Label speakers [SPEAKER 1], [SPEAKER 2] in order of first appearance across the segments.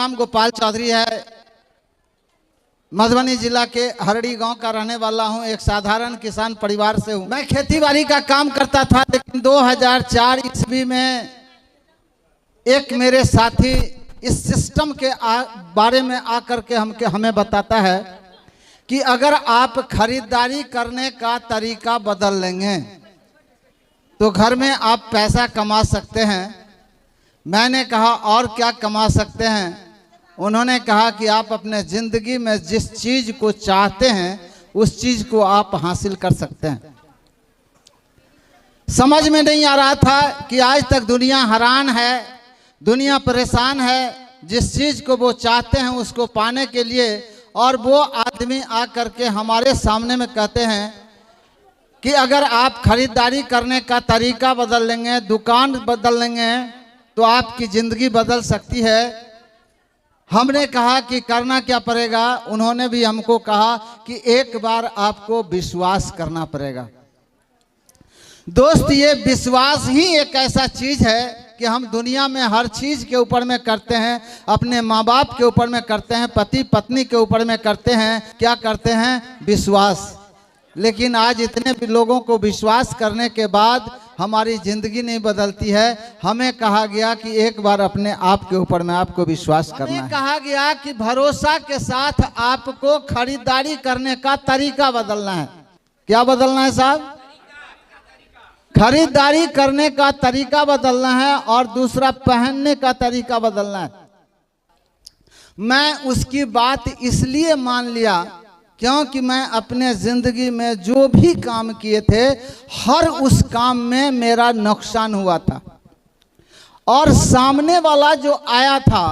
[SPEAKER 1] नाम गोपाल चौधरी है। मधुबनी जिला के हरड़ी गांव का रहने वाला हूं। एक साधारण किसान परिवार से हूं। मैं खेती बाड़ी का काम करता था, लेकिन 2004 ईस्वी में एक मेरे साथी इस सिस्टम के बारे में आकर के हमें बताता है कि अगर आप खरीदारी करने का तरीका बदल लेंगे तो घर में आप पैसा कमा सकते हैं। मैंने कहा और क्या कमा सकते हैं? उन्होंने कहा कि आप अपने ज़िंदगी में जिस चीज़ को चाहते हैं उस चीज़ को आप हासिल कर सकते हैं। समझ में नहीं आ रहा था कि आज तक दुनिया हैरान है, दुनिया परेशान है जिस चीज़ को वो चाहते हैं उसको पाने के लिए। और वो आदमी आकर के हमारे सामने में कहते हैं कि अगर आप खरीदारी करने का तरीका बदल लेंगे, दुकान बदल लेंगे तो आपकी ज़िंदगी बदल सकती है। हमने कहा कि करना क्या पड़ेगा? उन्होंने भी हमको कहा कि एक बार आपको विश्वास करना पड़ेगा। दोस्त, ये विश्वास ही एक ऐसा चीज़ है कि हम दुनिया में हर चीज़ के ऊपर में करते हैं, अपने माँ बाप के ऊपर में करते हैं, पति पत्नी के ऊपर में करते हैं। क्या करते हैं? विश्वास। लेकिन आज इतने भी लोगों को विश्वास करने के बाद हमारी ज़िंदगी नहीं बदलती है। हमें कहा गया कि एक बार अपने आप के ऊपर में आपको विश्वास करना है। कहा गया कि भरोसा के साथ आपको खरीदारी करने का तरीका बदलना है। क्या बदलना है साहब? खरीदारी करने का तरीका बदलना है और दूसरा पहनने का तरीका बदलना है। मैं उसकी बात इसलिए मान लिया क्योंकि मैं अपने ज़िंदगी में जो भी काम किए थे हर उस काम में मेरा नुकसान हुआ था, और सामने वाला जो आया था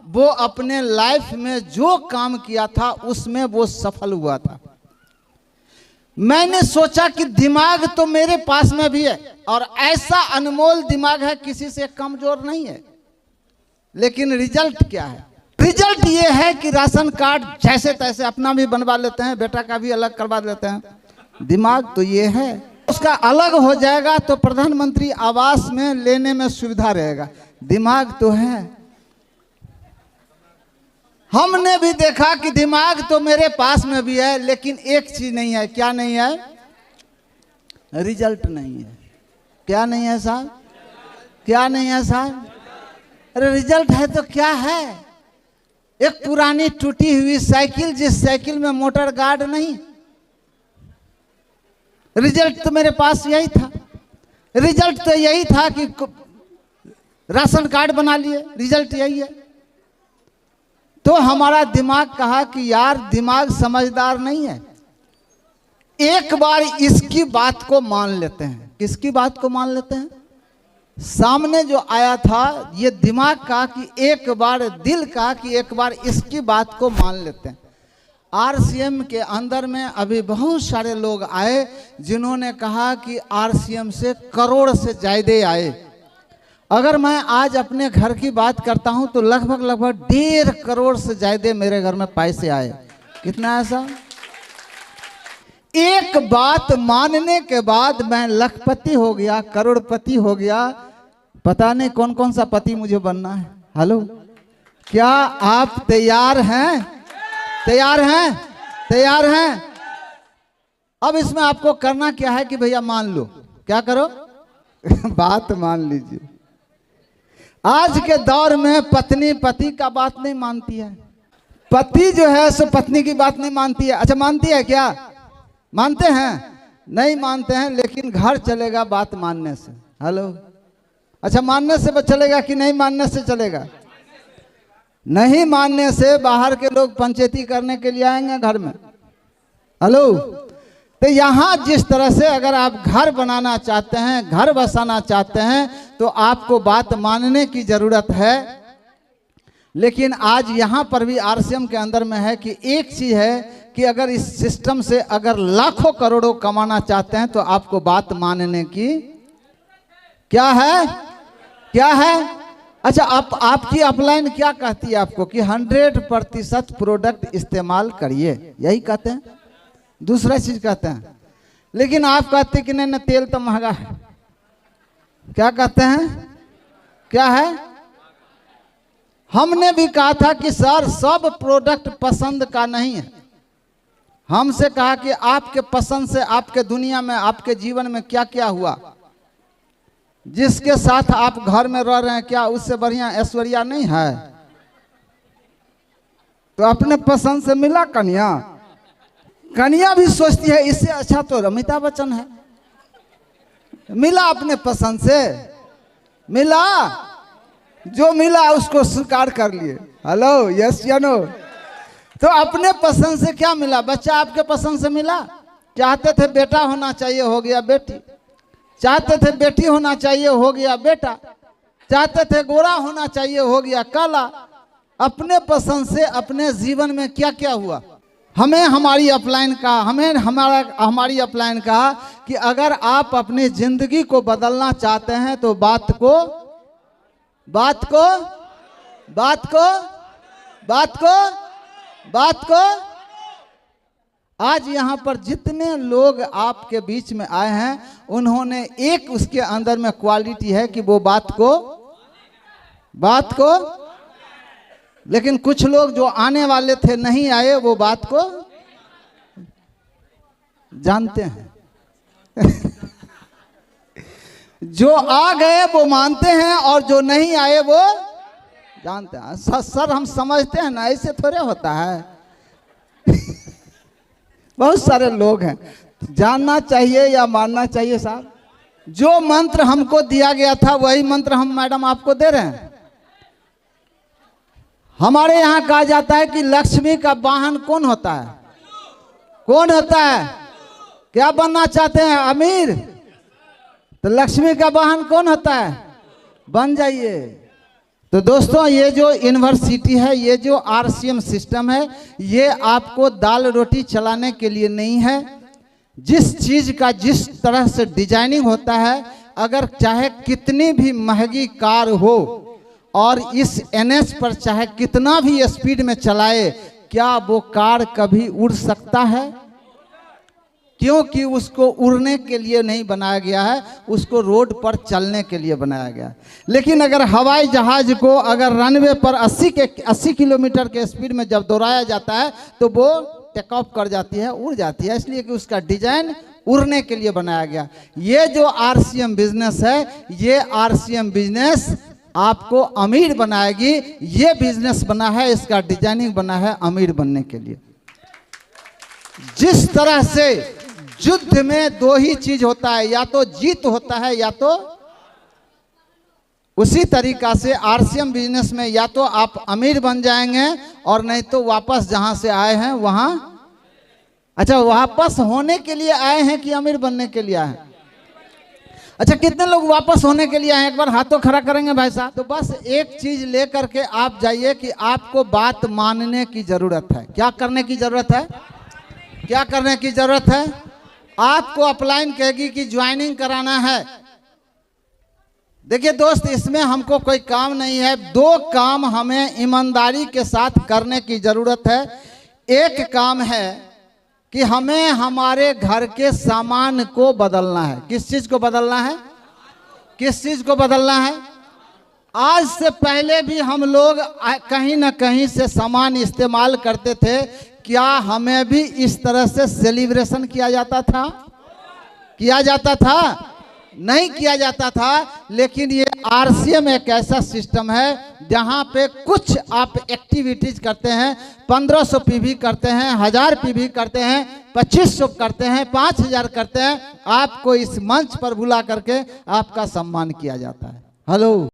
[SPEAKER 1] वो अपने लाइफ में जो काम किया था उसमें वो सफल हुआ था। मैंने सोचा कि दिमाग तो मेरे पास में भी है और ऐसा अनमोल दिमाग है, किसी से कमजोर नहीं है, लेकिन रिजल्ट क्या है? रिजल्ट ये है कि राशन कार्ड जैसे तैसे अपना भी बनवा लेते हैं, बेटा का भी अलग करवा लेते हैं। दिमाग तो ये है, उसका अलग हो जाएगा तो प्रधानमंत्री आवास में लेने में सुविधा रहेगा। दिमाग तो है। हमने भी देखा कि दिमाग तो मेरे पास में भी है, लेकिन एक चीज नहीं है। क्या नहीं है? रिजल्ट नहीं है। क्या नहीं है साहब? क्या नहीं है साहब? अरे रिजल्ट है तो क्या है? एक पुरानी टूटी हुई साइकिल, जिस साइकिल में मोटर गार्ड नहीं। रिजल्ट तो मेरे पास यही था। रिजल्ट तो यही था कि राशन कार्ड बना लिए, रिजल्ट यही है। तो हमारा दिमाग कहा कि यार दिमाग समझदार नहीं है, एक बार इसकी बात को मान लेते हैं। किसकी बात को मान लेते हैं? सामने जो आया था ये दिमाग का कि एक बार, दिल का कि एक बार इसकी बात को मान लेते हैं। आरसीएम के अंदर में अभी बहुत सारे लोग आए जिन्होंने कहा कि आरसीएम से करोड़ से ज्यादा आए। अगर मैं आज अपने घर की बात करता हूं तो लगभग 1.5 करोड़ से ज्यादा मेरे घर में पैसे आए। कितना ऐसा? एक बात मानने के बाद मैं लखपति हो गया, करोड़पति हो गया। पता नहीं कौन कौन सा पति मुझे बनना है। हेलो, क्या आप तैयार हैं? तैयार हैं? तैयार हैं? अब इसमें आपको करना क्या है कि भैया मान लो। क्या करो? बात मान लीजिए। आज के दौर में पत्नी पति का बात नहीं मानती है। पति जो है सो पत्नी की बात नहीं मानती है। अच्छा, मानती है क्या? मानते हैं? नहीं मानते हैं, लेकिन घर चलेगा बात मानने से। हेलो, अच्छा मानने से चलेगा कि नहीं मानने से चलेगा? नहीं मानने से बाहर के लोग पंचायती करने के लिए आएंगे घर में। हेलो, तो यहाँ जिस तरह से अगर आप घर बनाना चाहते हैं, घर बसाना चाहते हैं, तो आपको बात मानने की जरूरत है। लेकिन आज यहाँ पर भी आरसीएम के अंदर में है कि एक चीज है कि अगर इस सिस्टम से अगर लाखों करोड़ों कमाना चाहते हैं तो आपको बात मानने की क्या है? क्या है? अच्छा, आपकी अपलाइन क्या कहती है आपको कि 100% प्रोडक्ट इस्तेमाल करिए, यही कहते हैं। दूसरा चीज कहते हैं, लेकिन आप कहते हैं कि नहीं ना तेल तो महंगा है। क्या कहते हैं? क्या है? हमने भी कहा था कि सर सब प्रोडक्ट पसंद का नहीं है। हमसे कहा कि आपके पसंद से आपके दुनिया में, आपके जीवन में क्या क्या हुआ, जिसके साथ आप घर में रह रहे हैं क्या उससे बढ़िया ऐश्वर्या नहीं है? तो अपने पसंद से मिला कन्या। कन्या भी सोचती है इससे अच्छा तो अमिताभ बच्चन है। मिला अपने पसंद से, मिला, जो मिला उसको स्वीकार कर लिए। हेलो, यस या नो? तो अपने पसंद से क्या मिला? बच्चा आपके पसंद से मिला। चाहते थे बेटा होना चाहिए, हो गया बेटी। चाहते थे बेटी होना चाहिए, हो गया बेटा। चाहते थे गोरा होना चाहिए, हो गया काला। अपने पसंद से अपने जीवन में क्या क्या हुआ। हमें हमारी अपलाइन का, हमारी अपलाइन कहा कि अगर आप अपनी जिंदगी को बदलना चाहते हैं तो बात को आज यहाँ पर जितने लोग आपके बीच में आए हैं, उन्होंने एक उसके अंदर में क्वालिटी है कि वो बात को, लेकिन कुछ लोग जो आने वाले थे नहीं आए, वो बात को जानते हैं। जो आ गए वो मानते हैं और जो नहीं आए वो जानते हैं। सर हम समझते हैं ना, ऐसे थोड़े होता है। बहुत सारे लोग हैं, जानना चाहिए या मानना चाहिए साहब? जो मंत्र हमको दिया गया था वही मंत्र हम मैडम आपको दे रहे हैं। हमारे यहाँ कहा जाता है कि लक्ष्मी का वाहन कौन होता है? कौन होता है? क्या बनना चाहते हैं? अमीर। तो लक्ष्मी का वाहन कौन होता है? बन जाइए। तो दोस्तों, ये जो यूनिवर्सिटी है, ये जो आरसीएम सिस्टम है, ये आपको दाल रोटी चलाने के लिए नहीं है। जिस चीज का जिस तरह से डिजाइनिंग होता है, अगर चाहे कितनी भी महंगी कार हो और इस एनएच पर चाहे कितना भी स्पीड में चलाए, क्या वो कार कभी उड़ सकता है? क्योंकि उसको उड़ने के लिए नहीं बनाया गया है, उसको रोड पर चलने के लिए बनाया गया है। लेकिन अगर हवाई जहाज को अगर रनवे पर 80 किलोमीटर के स्पीड में जब दौड़ाया जाता है तो वो टेक ऑफ कर जाती है, उड़ जाती है, इसलिए कि उसका डिजाइन उड़ने के लिए बनाया गया। ये जो आरसीएम बिजनेस है, ये आरसीएम बिजनेस आपको अमीर बनाएगी। ये बिजनेस बना है, इसका डिजाइनिंग बना है अमीर बनने के लिए। जिस तरह से युद्ध में दो ही चीज होता है, या तो जीत होता है या तो, उसी तरीका से आरसीएम बिजनेस में या तो आप अमीर बन जाएंगे और नहीं तो वापस जहां से आए हैं वहां। अच्छा, वापस होने के लिए आए हैं कि अमीर बनने के लिए आए हैं? अच्छा, कितने लोग वापस होने के लिए आए हैं? एक बार हाथों खड़ा करेंगे भाई साहब। तो बस एक चीज लेकर के आप जाइए कि आपको बात मानने की जरूरत है। क्या करने की जरूरत है? क्या करने की जरूरत है? आपको अपलाइन कहेगी कि ज्वाइनिंग कराना है। देखिए दोस्त, इसमें हमको कोई काम नहीं है। दो काम हमें ईमानदारी के साथ करने की जरूरत है। एक काम है कि हमें हमारे घर के सामान को बदलना है। किस चीज को बदलना है? किस चीज को बदलना है? आज से पहले भी हम लोग कहीं ना कहीं से सामान इस्तेमाल करते थे। क्या हमें भी इस तरह से सेलिब्रेशन किया जाता था? किया जाता था? नहीं किया जाता था। लेकिन ये आरसीएम एक ऐसा सिस्टम है जहां पे कुछ आप एक्टिविटीज करते हैं, 1500 पीवी करते हैं, 1000 पीवी करते हैं, 2500 करते हैं, 5000 करते हैं, आपको इस मंच पर बुला करके आपका सम्मान किया जाता है। हेलो।